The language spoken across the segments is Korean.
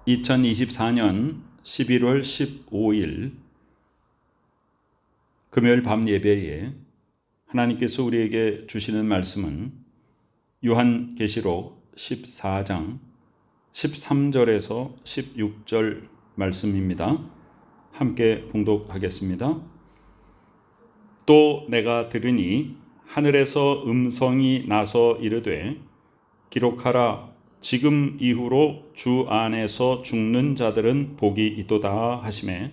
2024년 11월 15일 금요일 밤 예배에 하나님께서 우리에게 주시는 말씀은 요한계시록 14장 13절에서 16절 말씀입니다. 함께 봉독하겠습니다. 또 내가 들으니 하늘에서 음성이 나서 이르되 기록하라. 지금 이후로 주 안에서 죽는 자들은 복이 있도다 하시매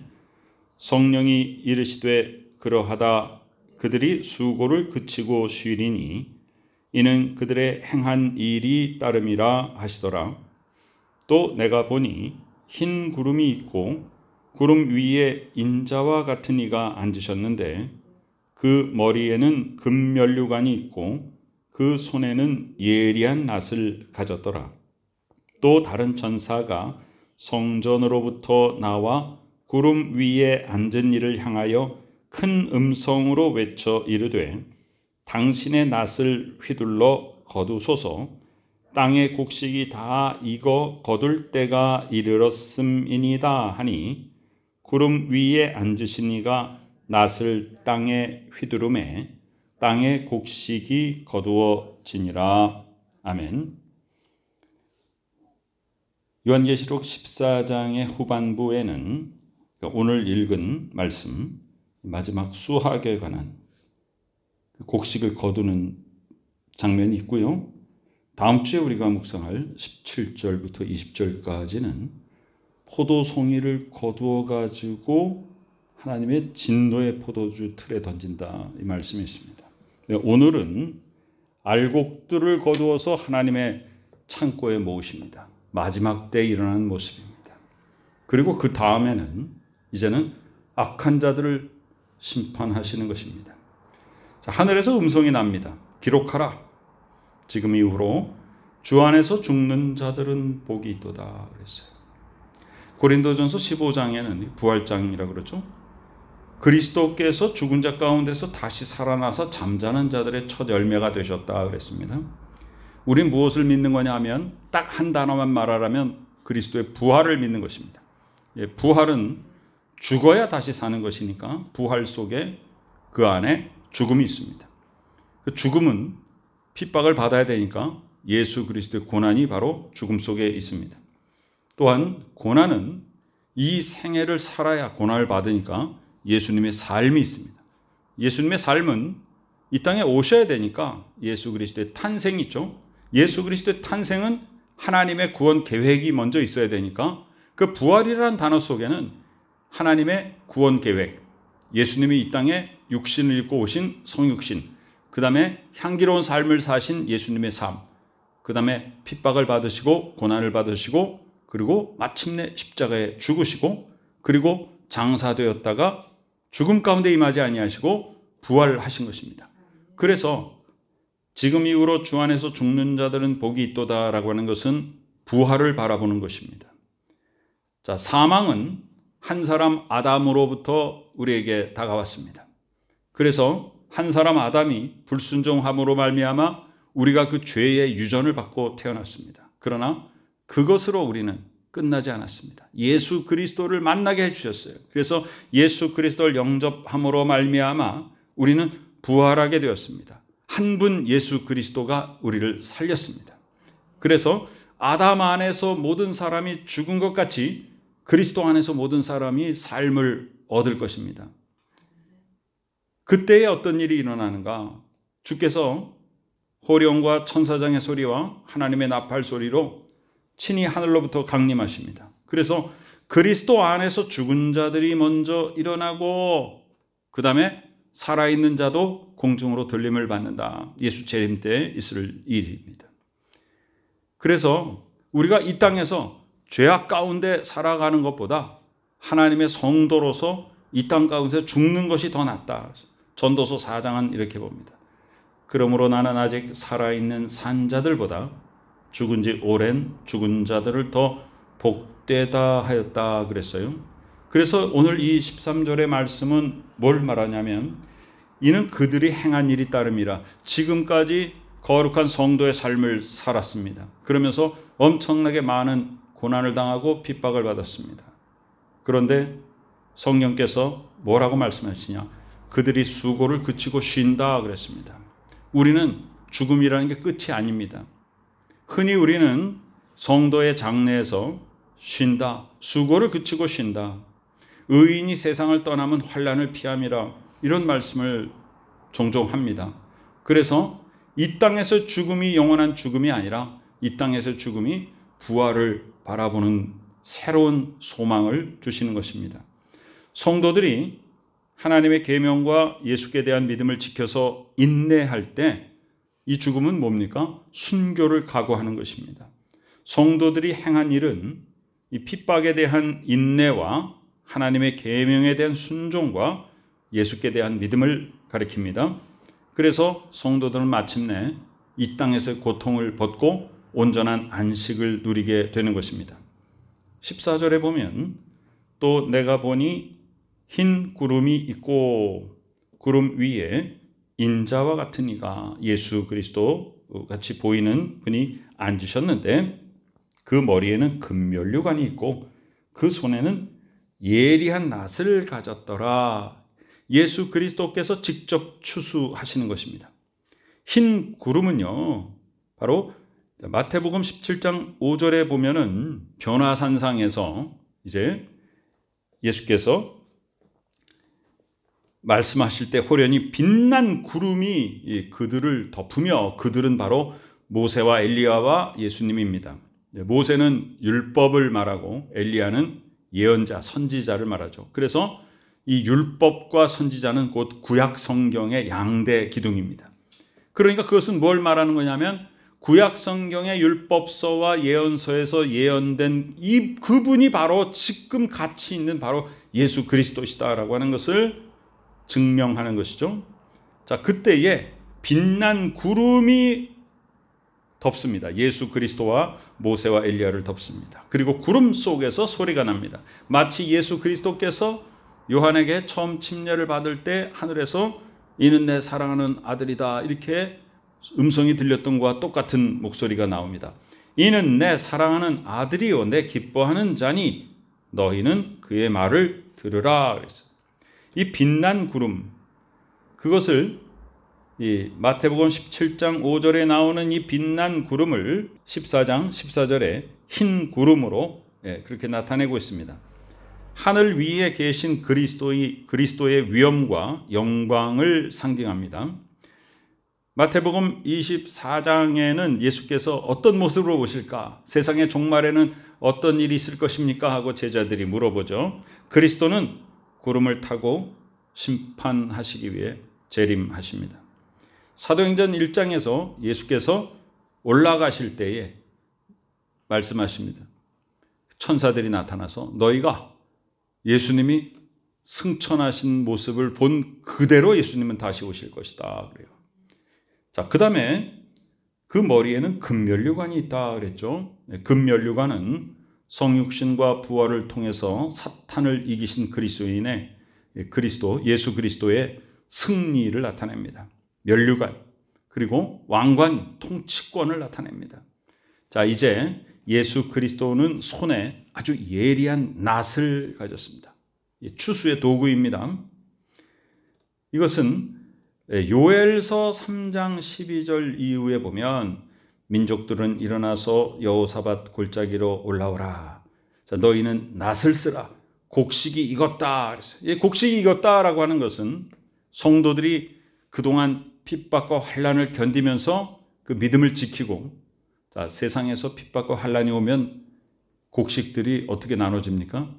성령이 이르시되 그러하다. 그들이 수고를 그치고 쉬리니 이는 그들의 행한 일이 따름이라 하시더라. 또 내가 보니 흰 구름이 있고 구름 위에 인자와 같은 이가 앉으셨는데 그 머리에는 금면류관이 있고 그 손에는 예리한 낫을 가졌더라. 또 다른 전사가 성전으로부터 나와 구름 위에 앉은 이를 향하여 큰 음성으로 외쳐 이르되 당신의 낫을 휘둘러 거두소서. 땅의 곡식이 다 익어 거둘 때가 이르렀음이니이다 하니 구름 위에 앉으신 이가 낫을 땅에 휘두르매 땅의 곡식이 거두어지니라. 아멘. 요한계시록 14장의 후반부에는 오늘 읽은 말씀 마지막 수확에 관한 곡식을 거두는 장면이 있고요. 다음 주에 우리가 묵상할 17절부터 20절까지는 포도송이를 거두어 가지고 하나님의 진노의 포도주 틀에 던진다, 이 말씀이 있습니다. 오늘은 알곡들을 거두어서 하나님의 창고에 모으십니다. 마지막 때에 일어나는 모습입니다. 그리고 그 다음에는 이제는 악한 자들을 심판하시는 것입니다. 자, 하늘에서 음성이 납니다. 기록하라. 지금 이후로 주 안에서 죽는 자들은 복이 있도다 그랬어요. 고린도전서 15장에는 부활장이라고 그러죠. 그리스도께서 죽은 자 가운데서 다시 살아나서 잠자는 자들의 첫 열매가 되셨다 그랬습니다. 우린 무엇을 믿는 거냐 하면 딱 한 단어만 말하라면 그리스도의 부활을 믿는 것입니다. 부활은 죽어야 다시 사는 것이니까 부활 속에 그 안에 죽음이 있습니다. 그 죽음은 핍박을 받아야 되니까 예수 그리스도의 고난이 바로 죽음 속에 있습니다. 또한 고난은 이 생애를 살아야 고난을 받으니까 예수님의 삶이 있습니다. 예수님의 삶은 이 땅에 오셔야 되니까 예수 그리스도의 탄생이 있죠. 예수 그리스도의 탄생은 하나님의 구원 계획이 먼저 있어야 되니까 그 부활이라는 단어 속에는 하나님의 구원 계획, 예수님이 이 땅에 육신을 입고 오신 성육신, 그 다음에 향기로운 삶을 사신 예수님의 삶, 그 다음에 핍박을 받으시고 고난을 받으시고 그리고 마침내 십자가에 죽으시고 그리고 장사되었다가 죽음 가운데 임하지 아니하시고 부활하신 것입니다. 그래서 지금 이후로 주 안에서 죽는 자들은 복이 있도다라고 하는 것은 부활을 바라보는 것입니다. 자, 사망은 한 사람 아담으로부터 우리에게 다가왔습니다. 그래서 한 사람 아담이 불순종함으로 말미암아 우리가 그 죄의 유전을 받고 태어났습니다. 그러나 그것으로 우리는 끝나지 않았습니다. 예수 그리스도를 만나게 해주셨어요. 그래서 예수 그리스도를 영접함으로 말미암아 우리는 부활하게 되었습니다. 한 분 예수 그리스도가 우리를 살렸습니다. 그래서 아담 안에서 모든 사람이 죽은 것 같이 그리스도 안에서 모든 사람이 삶을 얻을 것입니다. 그때에 어떤 일이 일어나는가? 주께서 호령과 천사장의 소리와 하나님의 나팔 소리로 친히 하늘로부터 강림하십니다. 그래서 그리스도 안에서 죽은 자들이 먼저 일어나고 그 다음에 살아있는 자도 공중으로 들림을 받는다. 예수 재림 때 있을 일입니다. 그래서 우리가 이 땅에서 죄악 가운데 살아가는 것보다 하나님의 성도로서 이 땅 가운데 죽는 것이 더 낫다. 전도서 4장은 이렇게 봅니다. 그러므로 나는 아직 살아있는 산자들보다 죽은 지 오랜 죽은 자들을 더 복되다 하였다 그랬어요. 그래서 오늘 이 13절의 말씀은 뭘 말하냐면 이는 그들이 행한 일이 따름이라. 지금까지 거룩한 성도의 삶을 살았습니다. 그러면서 엄청나게 많은 고난을 당하고 핍박을 받았습니다. 그런데 성령께서 뭐라고 말씀하시냐? 그들이 수고를 그치고 쉰다 그랬습니다. 우리는 죽음이라는 게 끝이 아닙니다. 흔히 우리는 성도의 장래에서 쉰다, 수고를 그치고 쉰다, 의인이 세상을 떠나면 환난을 피함이라, 이런 말씀을 종종 합니다. 그래서 이 땅에서 죽음이 영원한 죽음이 아니라 이 땅에서 죽음이 부활을 바라보는 새로운 소망을 주시는 것입니다. 성도들이 하나님의 계명과 예수께 대한 믿음을 지켜서 인내할 때 이 죽음은 뭡니까? 순교를 각오하는 것입니다. 성도들이 행한 일은 이 핍박에 대한 인내와 하나님의 계명에 대한 순종과 예수께 대한 믿음을 가리킵니다. 그래서 성도들은 마침내 이 땅에서 고통을 벗고 온전한 안식을 누리게 되는 것입니다. 14절에 보면 또 내가 보니 흰 구름이 있고 구름 위에 인자와 같은 이가, 예수 그리스도 같이 보이는 분이 앉으셨는데 그 머리에는 금면류관이 있고 그 손에는 예리한 낫을 가졌더라. 예수 그리스도께서 직접 추수하시는 것입니다. 흰 구름은요, 바로 마태복음 17장 5절에 보면은 변화산상에서 이제 예수께서 말씀하실 때 호련히 빛난 구름이 그들을 덮으며, 그들은 바로 모세와 엘리야와 예수님입니다. 모세는 율법을 말하고 엘리야는 예언자, 선지자를 말하죠. 그래서 이 율법과 선지자는 곧 구약 성경의 양대 기둥입니다. 그러니까 그것은 뭘 말하는 거냐면 구약 성경의 율법서와 예언서에서 예언된 그분이 바로 지금 같이 있는 바로 예수 그리스도시다라고 하는 것을 증명하는 것이죠. 자, 그때에 빛난 구름이 덮습니다. 예수 그리스도와 모세와 엘리야를 덮습니다. 그리고 구름 속에서 소리가 납니다. 마치 예수 그리스도께서 요한에게 처음 침례를 받을 때 하늘에서 이는 내 사랑하는 아들이다 이렇게 음성이 들렸던 것과 똑같은 목소리가 나옵니다. 이는 내 사랑하는 아들이요 내 기뻐하는 자니 너희는 그의 말을 들으라 그랬어요. 이 빛난 구름, 그것을 이 마태복음 17장 5절에 나오는 이 빛난 구름을 14장 14절에 흰 구름으로 그렇게 나타내고 있습니다. 하늘 위에 계신 그리스도의 위엄과 영광을 상징합니다. 마태복음 24장에는 예수께서 어떤 모습으로 오실까? 세상의 종말에는 어떤 일이 있을 것입니까? 하고 제자들이 물어보죠. 그리스도는 구름을 타고 심판하시기 위해 재림하십니다. 사도행전 1장에서 예수께서 올라가실 때에 말씀하십니다. 천사들이 나타나서 너희가 예수님이 승천하신 모습을 본 그대로 예수님은 다시 오실 것이다 그래요. 자, 그 다음에 그 머리에는 금면류관이 있다 그랬죠. 금면류관은 성육신과 부활을 통해서 사탄을 이기신 그리스도인의 예수 그리스도의 승리를 나타냅니다. 면류관, 그리고 왕관, 통치권을 나타냅니다. 자, 이제 예수 그리스도는 손에 아주 예리한 낫을 가졌습니다. 추수의 도구입니다. 이것은 요엘서 3장 12절 이후에 보면 민족들은 일어나서 여호사밧 골짜기로 올라오라. 자, 너희는 낫을 쓰라. 곡식이 익었다. 곡식이 익었다라고 하는 것은 성도들이 그동안 핍박과 환난을 견디면서 그 믿음을 지키고, 자, 세상에서 핍박과 환난이 오면 곡식들이 어떻게 나눠집니까?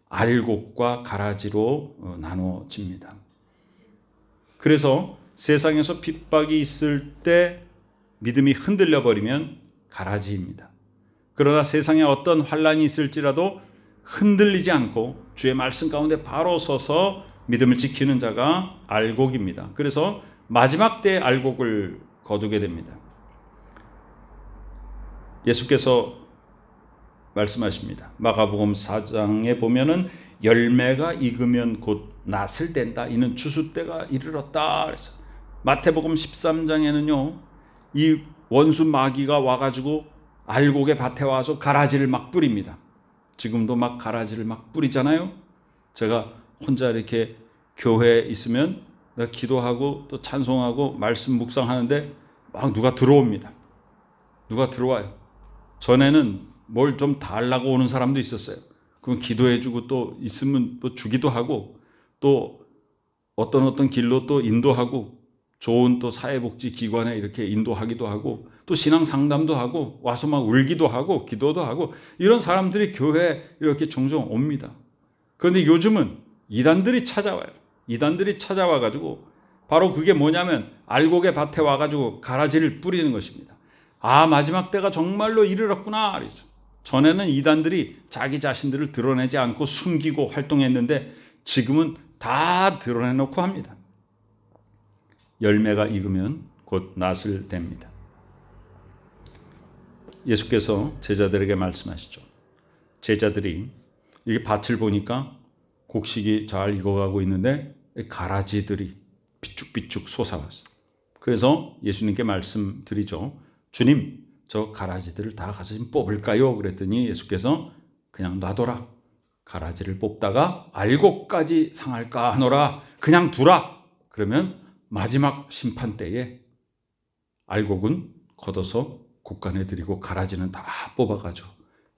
알곡과 가라지로 나눠집니다. 그래서 세상에서 핍박이 있을 때 믿음이 흔들려 버리면 가라지입니다. 그러나 세상에 어떤 환난이 있을지라도 흔들리지 않고 주의 말씀 가운데 바로 서서 믿음을 지키는 자가 알곡입니다. 그래서 마지막 때에 알곡을 거두게 됩니다. 예수께서 말씀하십니다. 마가복음 4장에 보면은 열매가 익으면 곧 낫을 댄다. 이는 추수 때가 이르렀다. 그래서 마태복음 13장에는요, 이 원수 마귀가 와가지고 알곡의 밭에 와서 가라지를 막 뿌립니다. 지금도 막 가라지를 막 뿌리잖아요. 제가 혼자 이렇게 교회에 있으면 내가 기도하고 또 찬송하고 말씀 묵상하는데 막 누가 들어옵니다. 누가 들어와요. 전에는 뭘 좀 달라고 오는 사람도 있었어요. 그럼 기도해주고 또 있으면 또 주기도 하고 또 어떤 길로 또 인도하고 좋은 또 사회복지기관에 이렇게 인도하기도 하고 또 신앙 상담도 하고 와서 막 울기도 하고 기도도 하고 이런 사람들이 교회에 이렇게 종종 옵니다. 그런데 요즘은 이단들이 찾아와요. 이단들이 찾아와가지고 바로 그게 뭐냐면 알곡의 밭에 와가지고 가라지를 뿌리는 것입니다. 아, 마지막 때가 정말로 이르렀구나. 그래서 전에는 이단들이 자기 자신들을 드러내지 않고 숨기고 활동했는데 지금은 다 드러내놓고 합니다. 열매가 익으면 곧 낫을 댑니다. 예수께서 제자들에게 말씀하시죠. 제자들이 이게 밭을 보니까 곡식이 잘 익어가고 있는데 가라지들이 비쭉비쭉 솟아왔어요. 그래서 예수님께 말씀드리죠. 주님, 저 가라지들을 다 가서 좀 뽑을까요? 그랬더니 예수께서 그냥 놔둬라. 가라지를 뽑다가 알곡까지 상할까 하노라. 그냥 두라. 그러면 마지막 심판 때에 알곡은 걷어서 곳간에 들이고 가라지는 다 뽑아가지고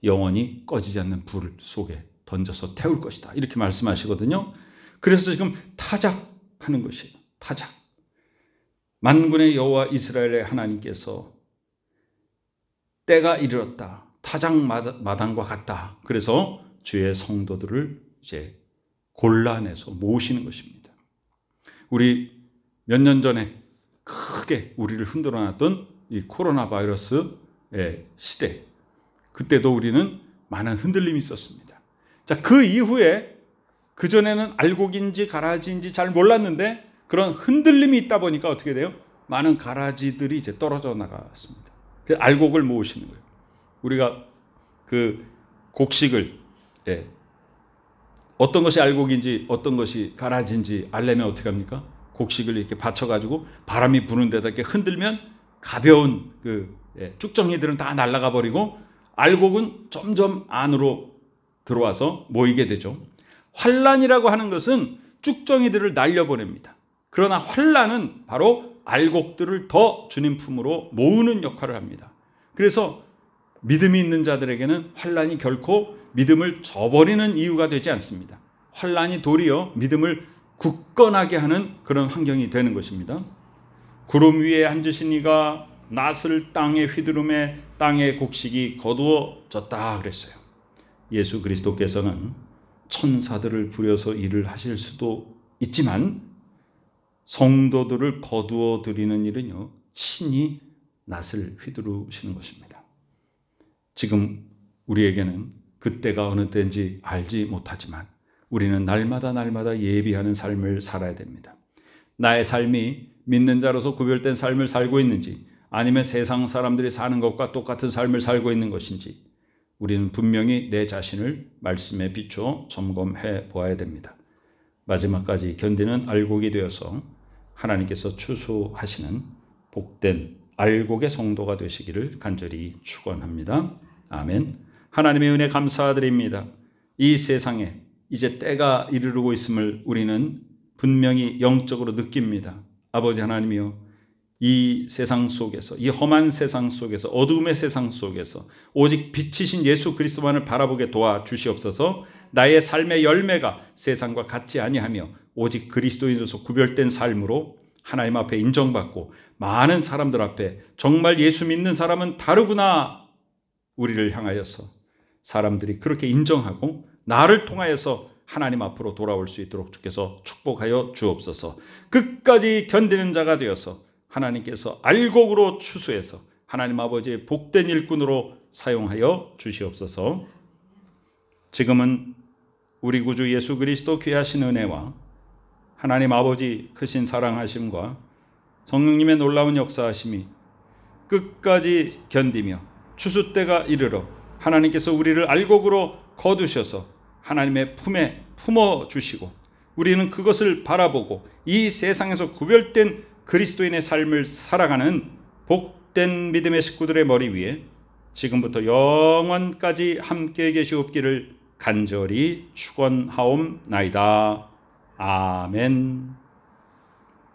영원히 꺼지지 않는 불 속에 던져서 태울 것이다. 이렇게 말씀하시거든요. 그래서 지금 타작하는 것이에요. 타작. 만군의 여호와 이스라엘의 하나님께서 때가 이르렀다. 타작 마당과 같다. 그래서 주의 성도들을 이제 골라내서 모으시는 것입니다. 우리 몇 년 전에 크게 우리를 흔들어 놨던 이 코로나 바이러스의 시대, 그때도 우리는 많은 흔들림이 있었습니다. 자, 그 이후에 그전에는 알곡인지 가라지인지 잘 몰랐는데 그런 흔들림이 있다 보니까 어떻게 돼요? 많은 가라지들이 이제 떨어져 나갔습니다. 그래서 알곡을 모으시는 거예요. 우리가 그 곡식을 어떤 것이 알곡인지 어떤 것이 가라지인지 알려면 어떻게 합니까? 곡식을 이렇게 받쳐가지고 바람이 부는 데다 이렇게 흔들면 가벼운 쭉정이들은 다 날아가 버리고 알곡은 점점 안으로 들어와서 모이게 되죠. 환란이라고 하는 것은 쭉정이들을 날려보냅니다. 그러나 환란은 바로 알곡들을 더 주님 품으로 모으는 역할을 합니다. 그래서 믿음이 있는 자들에게는 환란이 결코 믿음을 저버리는 이유가 되지 않습니다. 환란이 도리어 믿음을 굳건하게 하는 그런 환경이 되는 것입니다. 구름 위에 앉으신 이가 낫을 땅에 휘두르매 땅의 곡식이 거두어졌다 그랬어요. 예수 그리스도께서는 천사들을 부려서 일을 하실 수도 있지만 성도들을 거두어 드리는 일은요, 친히 낫을 휘두르시는 것입니다. 지금 우리에게는 그때가 어느 때인지 알지 못하지만 우리는 날마다 예비하는 삶을 살아야 됩니다. 나의 삶이 믿는 자로서 구별된 삶을 살고 있는지 아니면 세상 사람들이 사는 것과 똑같은 삶을 살고 있는 것인지 우리는 분명히 내 자신을 말씀에 비추어 점검해 보아야 됩니다. 마지막까지 견디는 알곡이 되어서 하나님께서 추수하시는 복된 알곡의 성도가 되시기를 간절히 축원합니다. 아멘. 하나님의 은혜 감사드립니다. 이 세상에 이제 때가 이르르고 있음을 우리는 분명히 영적으로 느낍니다. 아버지 하나님이여, 이 세상 속에서, 이 험한 세상 속에서, 어두움의 세상 속에서 오직 빛이신 예수 그리스도만을 바라보게 도와주시옵소서. 나의 삶의 열매가 세상과 같지 아니하며 오직 그리스도인으로서 구별된 삶으로 하나님 앞에 인정받고 많은 사람들 앞에 정말 예수 믿는 사람은 다르구나 우리를 향하여서 사람들이 그렇게 인정하고 나를 통하여서 하나님 앞으로 돌아올 수 있도록 주께서 축복하여 주옵소서. 끝까지 견디는 자가 되어서 하나님께서 알곡으로 추수해서 하나님 아버지의 복된 일꾼으로 사용하여 주시옵소서. 지금은 우리 구주 예수 그리스도 귀하신 은혜와 하나님 아버지 크신 사랑하심과 성령님의 놀라운 역사하심이 끝까지 견디며 추수 때가 이르러 하나님께서 우리를 알곡으로 거두셔서 하나님의 품에 품어주시고 우리는 그것을 바라보고 이 세상에서 구별된 그리스도인의 삶을 살아가는 복된 믿음의 식구들의 머리 위에 지금부터 영원까지 함께 계시옵기를 간절히 축원하옵나이다. 아멘.